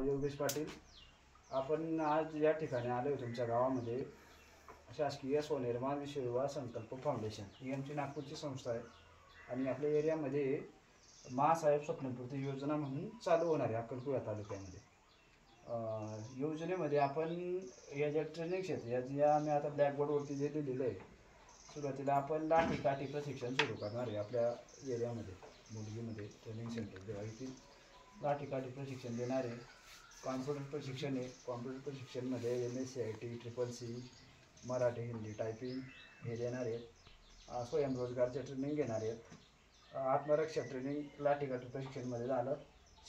योगेश पाटील, आपण आज या ठिकाणी आलो तुमच्या गावामध्ये. शासकीय स्वनिर्माण विश्वविवाह संकल्प फाउंडेशन ही आमची नागपूरची संस्था आहे आणि आपल्या एरियामध्ये महासाहेब स्वप्नपूर्ती योजना म्हणून चालू होणार आहे अक्कलकुवा तालुक्यामध्ये. योजनेमध्ये आपण या ज्या ट्रेनिंग क्षेत्र या आम्ही आता ब्लॅकबोर्डवरती जे लिहिलेलं आहे, सुरुवातीला आपण लाठी प्रशिक्षण सुरू करणार आहे आपल्या एरियामध्ये. मुलगीमध्ये ट्रेनिंग सेंटर जेव्हा येथील लाठी प्रशिक्षण देणार आहे. कॉम्प्युटर प्रशिक्षण आहे. कॉम्प्युटर प्रशिक्षणमध्ये MSc IT CCC Marathi Hindi typing हे देणार आहेत. स्वयंरोजगारचे ट्रेनिंग घेणार आहेत. आत्मरक्षा ट्रेनिंग लाठी प्रशिक्षणमध्ये झालं.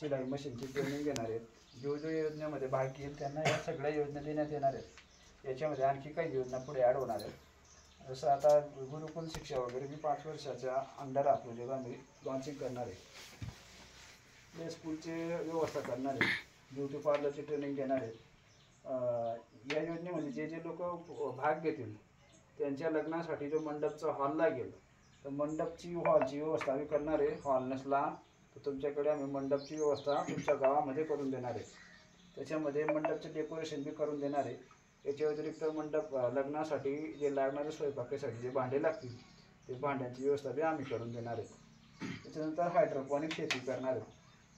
शिलाई मशीनची ट्रेनिंग घेणार आहेत. जो योजनेमध्ये भाग घेईल त्यांना या सगळ्या योजना देण्यात येणार आहेत. याच्यामध्ये आणखी काही योजना पुढे ॲड होणार आहेत. जसं आता गुरुकुल शिक्षा वगैरे मी 5 वर्षाच्या अंडर प्रोजेक्ट आम्ही लॉन्चिंग करणार आहे. प्ले स्कूलचे व्यवस्था करणार आहे. ब्युटी पार्लरची ट्रेनिंग घेणार आहेत. या योजनेमध्ये जे लोक भाग घेतील त्यांच्या लग्नासाठी जो मंडपचा हॉल लागेल तर मंडपची हॉलची व्यवस्था आम्ही करणार आहे. हॉल नसला तर तुमच्याकडे आम्ही मंडपची व्यवस्था तुमच्या गावामध्ये करून देणार आहे. त्याच्यामध्ये मंडपचे डेकोरेशन बी करून देणार आहे. याच्या व्यतिरिक्त मंडप लग्नासाठी जे लागणारे स्वयंपाकासाठी जे भांडे लागतील ते भांड्यांची व्यवस्था बी आम्ही करून देणार आहे. त्याच्यानंतर हायड्रोपॉनिक शेती करणार आहे.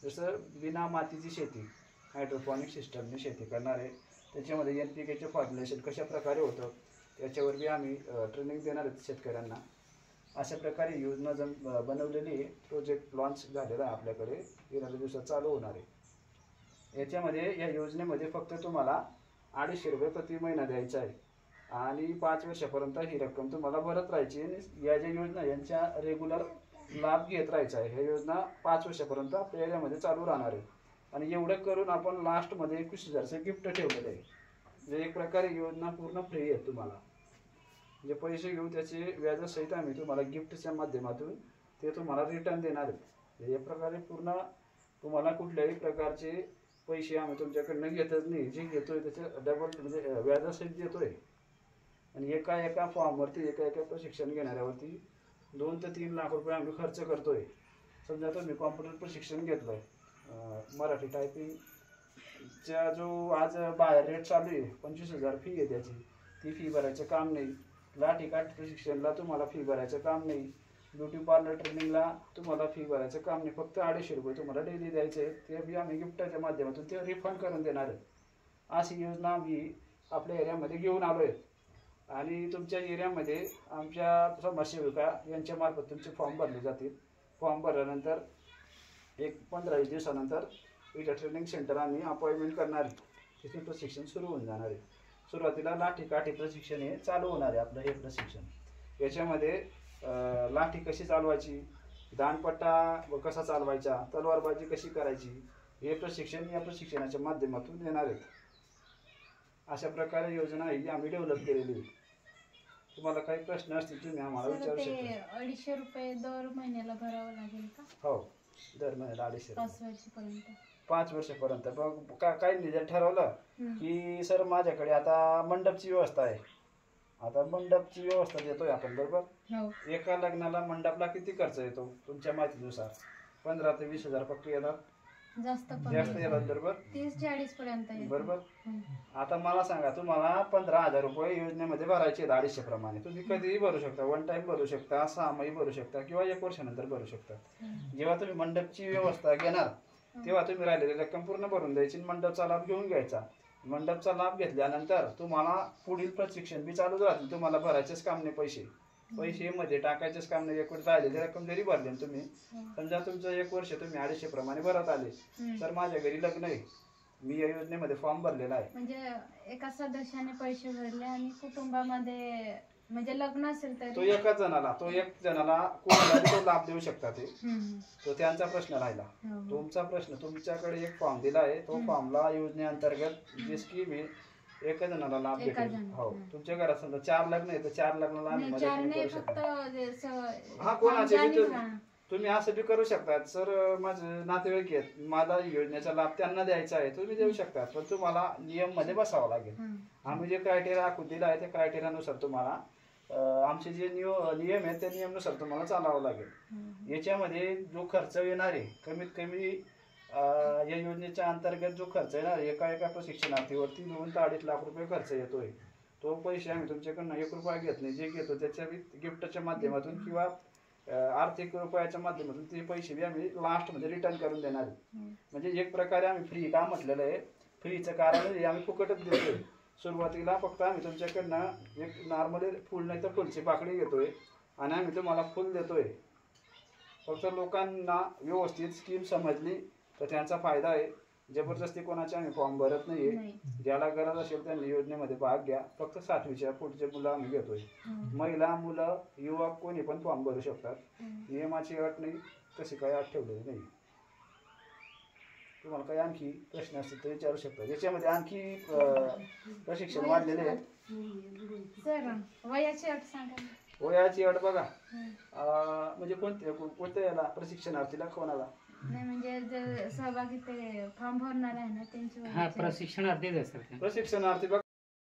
जसं बिना मातीची शेती हायड्रोपॉनिक सिस्टमने शेती करणार आहे. त्याच्यामध्ये NPKचे फॉर्म्युलेशन कशा प्रकारे होतं त्याच्यावर बी आम्ही ट्रेनिंग देणार आहेत शेतकऱ्यांना. अशा प्रकारे योजना बनवलेली प्रोजेक्ट लॉन्च झालेला आहे आपल्याकडे. येणाऱ्या दिवसात चालू होणार आहे. याच्यामध्ये या योजनेमध्ये फक्त तुम्हाला 250 रुपये प्रति महिना द्यायचा आहे आणि 5 वर्षापर्यंत ही रक्कम तुम्हाला भरत राहायची. या ज्या योजना यांच्या रेग्युलर लाभ घेत राहायचा आहे. ह्या योजना 5 वर्षापर्यंत आपल्या एरियामध्ये चालू राहणार आहे. आणि एवढं करून आपण लास्टमध्ये 21,000चं गिफ्ट ठेवलेलं आहे. म्हणजे एक प्रकारे योजना पूर्ण फ्री आहे. तुम्हाला जे पैसे घेऊ त्याचे व्याजासहित आम्ही तुम्हाला गिफ्टच्या माध्यमातून ते तुम्हाला रिटर्न देणार आहेत. या प्रकारे पूर्ण तुम्हाला कुठल्याही प्रकारचे पैसे आम्ही तुमच्याकडनं घेतच नाही. जे घेतोय त्याचे डबल म्हणजे व्याजासहित देतोय. आणि एका फॉर्मवरती एका प्रशिक्षण घेणाऱ्यावरती 2 ते 3 लाख रुपये आम्ही खर्च करतोय. समजा तुम्ही कॉम्प्युटर प्रशिक्षण घेतलंय, मराठी टायपिंगचा जो आज बाहेर रेट चालू आहे 25,000 फी आहे त्याची, ती फी भरायचं काम नाही. लाठी प्रशिक्षणला तुम्हाला फी भरायचं काम नाही. ब्युटी पार्लर ट्रेनिंगला तुम्हाला फी भरायचं काम नाही. फक्त 250 रुपये तुम्हाला डेली द्यायचे आहेत. ते बी आम्ही गिफ्टच्या माध्यमातून ते रिफंड करून देणार आहेत. अशी योजना आम्ही आपल्या एरियामध्ये घेऊन आलो आहेत. आणि तुमच्या एरियामध्ये आमच्या समाजसेविका यांच्यामार्फत तुमचे फॉर्म भरले जातील. फॉर्म भरल्यानंतर 15-20 दिवसानंतर इथं ट्रेनिंग सेंटर आम्ही अपॉइंटमेंट करणार आहे. तिथून प्रशिक्षण सुरू होऊन जाणार आहे. सुरुवातीला लाठी प्रशिक्षण हे चालू होणार आहे आपलं हे प्रशिक्षण. याच्यामध्ये लाठी कशी चालवायची, दांडपट्टा कसा चालवायचा, तलवारबाजी कशी करायची हे प्रशिक्षण या प्रशिक्षणाच्या माध्यमातून देणार आहेत. अशा प्रकारे योजना ही आम्ही डेव्हलप केलेली आहे. तुम्हाला काही प्रश्न असतील तुम्ही आम्हाला विचारू शकता. 250 रुपये दर महिन्याला भरावं लागेल का? हो, दर महिन्याला 250 5 वर्षापर्यंत. 5 वर्षापर्यंत. मग काही निधी ठरवलं की सर माझ्याकडे आता मंडपची व्यवस्था आहे. आता मंडपची व्यवस्था देतोय आपण बरोबर. एका लग्नाला मंडपला किती खर्च येतो तुमच्या माहितीनुसार? 15 ते 20,000 फक्त येणार. जास्त येणार बरोबर. 30-40 पर्यंत बरोबर. आता मला सांगा, तुम्हाला 15,000 रुपये योजनेमध्ये भरायचे आहेत 250 प्रमाणे. तुम्ही कधीही भरू शकता. 1 टाइम भरू शकता, 6 महिने भरू शकता किंवा 1 वर्षानंतर भरू शकता. जेव्हा तुम्ही मंडपची व्यवस्था घेणार तेव्हा तुम्ही राहिलेली रक्कम पूर्ण भरून द्यायची. मंडपचा लाभ घेऊन घ्यायचा. मंडपचा लाभ घेतल्यानंतर तुम्हाला पुढील प्रशिक्षण बी चालूच राहतील. तुम्हाला भरायचेच काम नाही. पैसे मध्ये टाकायचेच काम नाही. 1 वर्ष राहिलेली रक्कम जरी भरली तुम्ही, समजा तुमचं 1 वर्ष तुम्ही 250 प्रमाणे भरत आले तर माझ्या घरी लग्न आहे, मी या योजनेमध्ये फॉर्म भरलेला आहे. म्हणजे एका सदस्याने पैसे भरले आणि कुटुंबामध्ये म्हणजे लग्न असेल तर तो एक जणाला कोणाला तो लाभ देऊ शकता. तो त्यांचा प्रश्न राहिला. तुमचा प्रश्न, तुमच्याकडे एक फॉर्म दिला आहे. तो फॉर्मला योजनेअंतर्गत जी स्कीम आहे 1 जणाला लाभ भेटेल. हो, तुमच्या घरात समजा 4 लग्न आहे तर 4 लग्नाला आम्ही मदत करू शकतो. हा, कोणाचे तुम्ही असं बी करू शकता. सर माझे नातेवाईक आहेत, मला योजनेचा लाभ त्यांना द्यायचा आहे, तुम्ही देऊ शकता. पण तुम्हाला नियम मध्ये बसावं लागेल. आम्ही जे क्रायटेरिया आखून दिला आहे त्या क्रायटेरियानुसार तुम्हाला आमचे जे नियम आहेत त्या नियमानुसार तुम्हाला चालावं लागेल. याच्यामध्ये जो खर्च येणार आहे कमीत कमी या योजनेच्या अंतर्गत जो खर्च आहे ना, एका प्रशिक्षणार्थीवरती 2 ते 2.5 लाख रुपये खर्च येतोय. तो पैसे आम्ही तुमच्याकडनं 1 रुपया घेत नाही. जे घेतो त्याच्या गिफ्टच्या माध्यमातून किंवा आर्थिक रुपयाच्या माध्यमातून ते पैसे बी आम्ही लास्टमध्ये रिटर्न करून देणार आहे. म्हणजे एक प्रकारे आम्ही फ्री का म्हटलेलं आहे, फ्रीचं कारण हे आम्ही फुकटच देतोय. सुरुवातीला फक्त आम्ही तुमच्याकडनं एक नॉर्मली फुल नाही तर फुलची पाकळी घेतोय आणि आम्ही तुम्हाला फुल देतोय. फक्त लोकांना व्यवस्थित स्कीम समजली तर त्यांचा फायदा आहे. जबरदस्ती कोणाचे आम्ही फॉर्म भरत नाहीये. ज्याला गरज असेल त्यांनी योजनेमध्ये भाग घ्या. फक्त 7वीच्या पुढचे मुलं आम्ही घेतोय. महिला, मुलं, युवक कोणी पण फॉर्म भरू शकतात. नियमाची अट नाही, तशी काही अट ठेवलेली नाही. तुम्हाला काही आणखी प्रश्न असतील तर विचारू शकता. याच्यामध्ये आणखी प्रशिक्षण वाढलेले आहे. सर वयाची अट सांगा. वयाची अट बघा, म्हणजे कोणत्या याला प्रशिक्षणार्थीला कोणाला नाही म्हणजे जर सहभागी ते फॉर्म भरणार आहे ना त्यांची हा प्रशिक्षणार्थीच आहे सर ते. प्रशिक्षणार्थी बघा